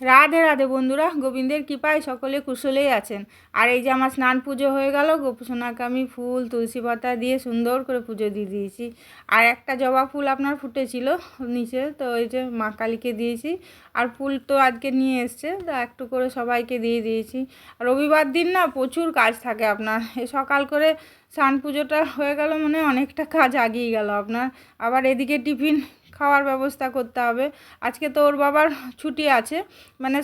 রাধে রাধে বন্ধুরা, গোবিন্দের কৃপায় সকলে কুশলেই আছেন। আর এই যে আমার স্নান পুজো হয়ে গেল, গোপুসোনাকে আমি ফুল তুলসী পাতা দিয়ে সুন্দর করে পুজো দিয়ে দিয়েছি। আর একটা জবা ফুল আপনার ফুটেছিল নিচে, তো এই যে মা কালীকে দিয়েছি। আর ফুল তো আজকে নিয়ে এসছে, তো একটু করে সবাইকে দিয়ে দিয়েছি। রবিবার দিন না প্রচুর কাজ থাকে আপনার, এই সকাল করে স্নান পুজোটা হয়ে গেল মানে অনেকটা কাজ আগিয়ে গেল আপনার। আবার এদিকে টিফিন খাওয়ার ব্যবস্থা করতে হবে। আজকে তো ওর বাবার ছুটি আছে, মানে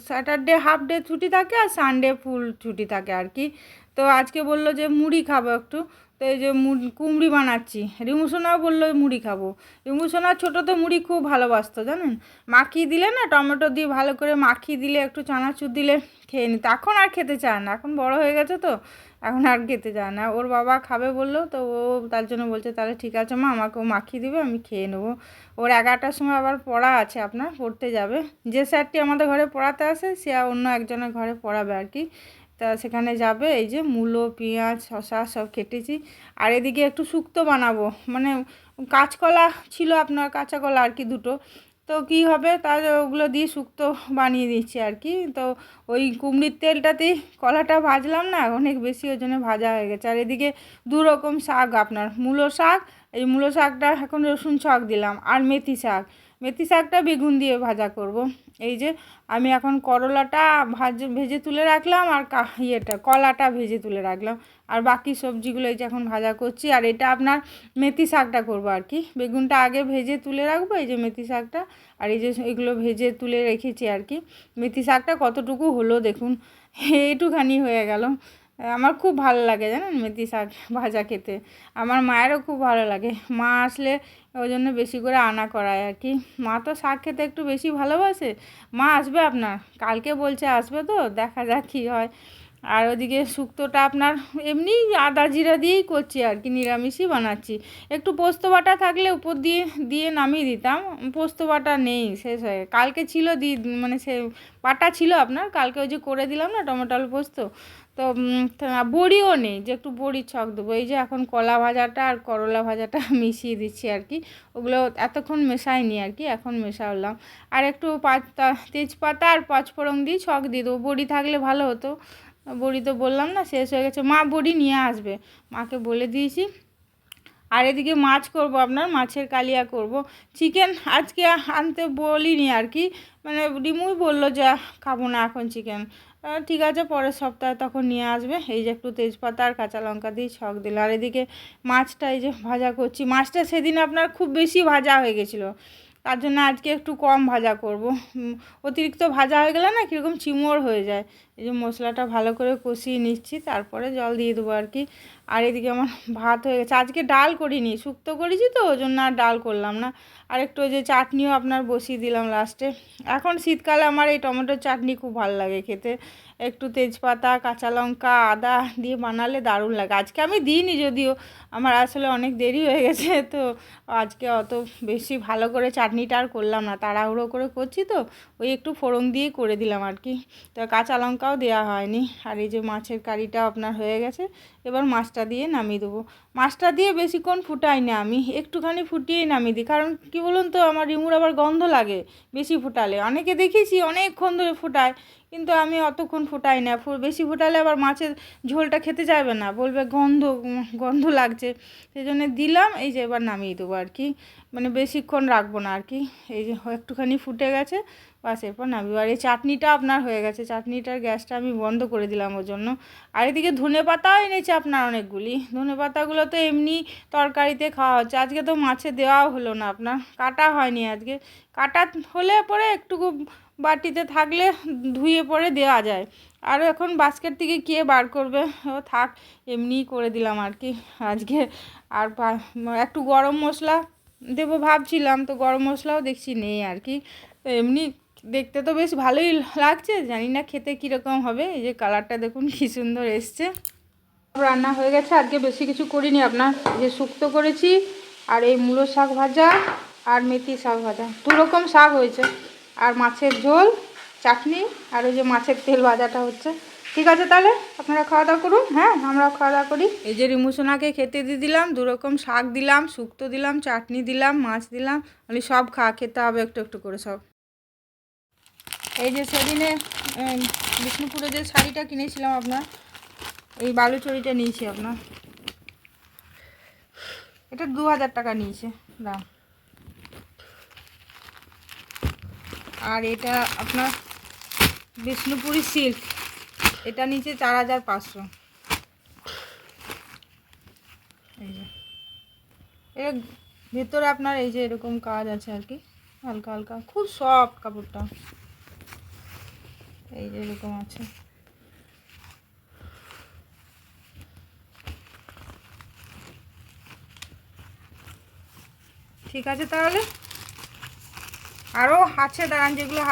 স্যাটারডে হাফ ডে ছুটি থাকে আর সানডে ফুল ছুটি থাকে আর কি। তো আজকে বললো যে মুড়ি খাবো একটু, তো এই যে কুমড়ি বানাচ্ছি। রিমুসোনাও বললো মুড়ি খাবো। রিমুসোনা ছোটো তো মুড়ি খুব ভালোবাসতো জানেন, মাখিয়ে দিলে না টমেটো দিয়ে ভালো করে মাখিয়ে দিলে একটু চানাচুর দিলে খেয়ে নিত। এখন আর খেতে চায় না, এখন বড় হয়ে গেছে তো এখন আর খেতে চায় না। ওর বাবা খাবে বললো, তো ও তার জন্য বলছে তাহলে ঠিক আছে মা, আমাকেও মাখিয়ে দিবে, আমি খেয়ে নেবো। ওর 11টার সময় আবার পড়া আছে আপনার, পড়তে যাবে। যে স্যারটি আমাদের ঘরে পড়াতে আসে সে অন্য একজনের ঘরে পড়াবে আর কি, তা সেখানে যাবে। এই যে মূলো, পেঁয়াজ, শসা সব কেটেছি। আর এদিকে একটু শুক্তো বানাবো, মানে কাঁচকলা ছিল আপনার, কাঁচা কলা আর কি দুটো, তো কি হবে তার ওগুলো দিয়ে শুক্তো বানিয়ে দিচ্ছি আর কি। তো ওই কুমড়ির তেলটাতেই কলাটা ভাজলাম না অনেক বেশি, ওই জন্য ভাজা হয়ে গেছে। আর এদিকে দু রকম শাক আপনার, মূলো শাক, এই মূলো শাকটা এখন রসুন ছক দিলাম, আর মেথি শাক, মেথি শাকটা বেগুন দিয়ে ভাজা করব। এই যে আমি এখন করলাটা ভেজে তুলে রাখলাম, আর কলাটা ভেজে তুলে রাখলাম, আর বাকি সবজিগুলো এই যে এখন ভাজা করছি। আর এটা আপনার মেথি শাকটা করবো আর কি, বেগুনটা আগে ভেজে তুলে রাখবো, এই যে মেথি শাকটা, আর এই যে এগুলো ভেজে তুলে রেখেছি আর কি। মেথি শাকটা কতটুকু হলো দেখুন, এইটুখানি হয়ে গেল। আমার খুব ভালো লাগে জানেন মেথি শাক ভাজা খেতে, আমার মায়েরও খুব ভালো লাগে। মা আসলে ওই জন্য বেশি করে আনা করায় আর কি। মা তো শাক খেতে একটু বেশি ভালোবাসে। মা আসবে আপনার, কালকে বলছে আসবে, তো দেখা যাক কী হয়। আর ওদিকে শুক্তোটা আপনার এমনি আদা জিরা দিয়েই করছি আর কি, নিরামিষই বানাচ্ছি। একটু পোস্ত বাটা থাকলে উপর দিয়ে দিয়ে নামিয়ে দিতাম, পোস্ত বাটা নেই, শেষ হয়ে কালকে ছিল মানে সে বাটা ছিল আপনার, কালকে ওই যে করে দিলাম না টমেটো আলু পোস্ত, তো বড়িও নেই যে একটু বড়ি ছক দেবো। এই যে এখন কলা ভাজাটা আর করলা ভাজাটা মিশিয়ে দিচ্ছি আর কি, ওগুলো এতক্ষণ মেশাইনি আর কি, এখন মেশালাম। আর একটু তেজপাতা আর পাঁচফোড়ন দিয়ে ছক দিয়ে দেবো, বড়ি থাকলে ভালো হতো। বড়ি তো বললাম না শেষ হয়ে গেছে, মা বড়ি নিয়ে আসবে, মাকে বলে দিয়েছি। আর এদিকে মাছ করব আপনার, মাছের কালিয়া করব। চিকেন আজকে আনতে বলিনি আর কি, মানে রিমুই বললো যে খাবো না এখন চিকেন, ঠিক আছে পরের সপ্তাহে তখন নিয়ে আসবে। এই যে একটু তেজপাতা আর কাঁচা লঙ্কা দিয়ে ছক দিল। আর এদিকে মাছটা এই যে ভাজা করছি, মাছটা সেদিন আপনার খুব বেশি ভাজা হয়ে গেছিলো, তার জন্য আজকে একটু কম ভাজা করব। অতিরিক্ত ভাজা হয়ে গেলে না কীরকম চিমড় হয়ে যায়। এই যে মশলাটা ভালো করে কষিয়ে নিচ্ছি, তারপরে জল দিয়ে দেবো আর কি। আর এদিকে আমার ভাত হয়ে গেছে, আজকে ডাল করিনি, শুক্তো করেছি তো ওই জন্য আর ডাল করলাম না। আর একটু ওই যে চাটনিও আপনার বসিয়ে দিলাম লাস্টে। এখন শীতকালে আমার এই টমেটোর চাটনি খুব ভালো লাগে খেতে, একটু তেজপাতা কাঁচা লঙ্কা আদা দিয়ে বানালে দারুণ লাগে। আজকে আমি দিইনি যদিও, আমার আসলে অনেক দেরি হয়ে গেছে, তো আজকে অত বেশি ভালো করে চাটনিটা আর করলাম না, তাড়াহুড়ো করে করছি তো ওই একটু ফোড়ন দিয়ে করে দিলাম আর কি, তো কাঁচা লঙ্কাও দেওয়া হয়নি। আর এই যে মাছের কারিটা আপনার হয়ে গেছে, এবার মাছটা দিয়ে নামিয়ে দেবো। মাছটা দিয়ে বেশিক্ষণ ফুটাই না আমি, একটুখানি ফুটিয়েই নামিয়ে দিই, কারণ কি বলুন তো আমার রিমুর আবার গন্ধ লাগে বেশি ফুটালে, অনেকে দেখেছি অনেকক্ষণ ধরে ফুটায়, কিন্তু আমি অতক্ষণ ফুটাই না, বেশি ফুটালে আবার মাছের ঝোলটা খেতে চাইবে না, বলবে গন্ধ গন্ধ লাগছে, সেই জন্য দিলাম। এই যে এবার নামিয়ে দেবো আর কি, মানে বেশিক্ষণ রাখবো না আর কি। এই যে একটুখানি ফুটে গেছে, বাস এরপর নামিয়ে। আর এই চাটনিটা আপনার হয়ে গেছে, চাটনিটার গ্যাসটা আমি বন্ধ করে দিলাম ওর জন্য। আর এদিকে ধনে পাতাও এনেছে আপনার অনেকগুলি, ধনে পাতাগুলো তো এমনি তরকারিতে খাওয়া হচ্ছে, আজকে তো মাছে দেওয়াও হলো না আপনার, কাটা হয়নি আজকে, কাটা হলে পরে একটুকু বাটিতে থাকলে ধুয়ে পরে দেওয়া যায়। আর এখন বাস্কেট থেকে কে বার করবে, ও থাক এমনিই করে দিলাম আর কি আজকে। আর একটু গরম মশলা দেবো ভাবছিলাম, তো গরম মশলাও দেখছি নেই আর কি, তো এমনি দেখতে তো বেশ ভালোই লাগছে, জানি না খেতে কীরকম হবে। এই যে কালারটা দেখুন কী সুন্দর এসছে। রান্না হয়ে গেছে, আজকে বেশি কিছু করিনি আপনার, যে শুক্তো করেছি আর এই মূলো শাক ভাজা আর মেথি শাক ভাজা, দু রকম শাক হয়েছে, আর মাছের ঝোল চাটনি, আর ওই যে মাছের তেল ভাজাটা হচ্ছে, ঠিক আছে তাহলে আপনারা খাওয়া দাওয়া করুন। হ্যাঁ, আমরাও খাওয়া দাওয়া করি। এই যে রিমুসোনাকে খেতে দিয়ে দিলাম, 2 রকম শাক দিলাম, শুক্তো দিলাম, চাটনি দিলাম, মাছ দিলাম। সব খেতে হবে একটু একটু করে সব। এই যে সেদিনে বিষ্ণুপুরে যে শাড়িটা কিনেছিলাম আপনার, এই বালুচরিটা নিয়েছি আপনার, এটা 2000 টাকা নিয়েছে দাম। আর এটা আপনার বিষ্ণুপুরি সিল্ক, এটা নিচে 4500। এই যে এর ভেতরে আপনার এই যে এরকম কাজ আছে আর কি, হালকা হালকা, খুব সফট কাপড়টা। এই যে এরকম আছে। ঠিক আছে তাহলে আরও আছে দাঁড়ান, যেগুলো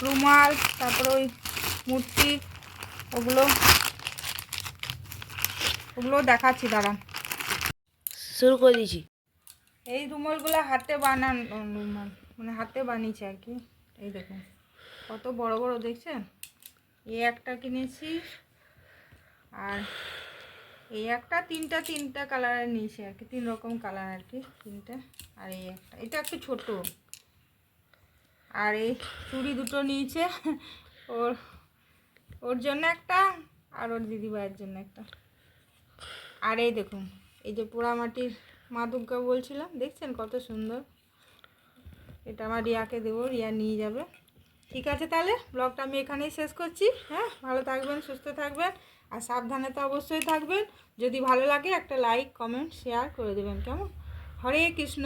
রুমাল, তারপরে ওই মূর্তি, ওগুলো দেখাচ্ছি দাঁড়ান। শুরু করে দিয়েছি। এই রুমালগুলো হাতে বানানো রুমাল, মানে হাতে বানিয়েছে আর কি। এই দেখুন কত বড় বড় দেখছেন। এই একটা কিনেছি, আর এই একটা, তিনটা কালারের নিয়েছি আর কি, 3 রকম কালার আর কি, 3টে। আর এই একটা, এটা একটু ছোট। আর এই চুড়ি দুটো নিয়েছে, ওর জন্য একটা, আর ওর দিদিভাইয়ের জন্য একটা। আর এই দেখুন, এই যে পোড়ামাটির মা দুর্গা বলছিলাম, দেখছেন কত সুন্দর। এটা আমার রিয়াকে দেবো, রিয়া নিয়ে যাবে। ঠিক আছে তাহলে ব্লগটা আমি এখানেই শেষ করছি। হ্যাঁ, ভালো থাকবেন, সুস্থ থাকবেন, আর সাবধানে তো অবশ্যই থাকবেন। যদি ভালো লাগে একটা লাইক, কমেন্ট, শেয়ার করে দেবেন, কেমন? হরে কৃষ্ণ।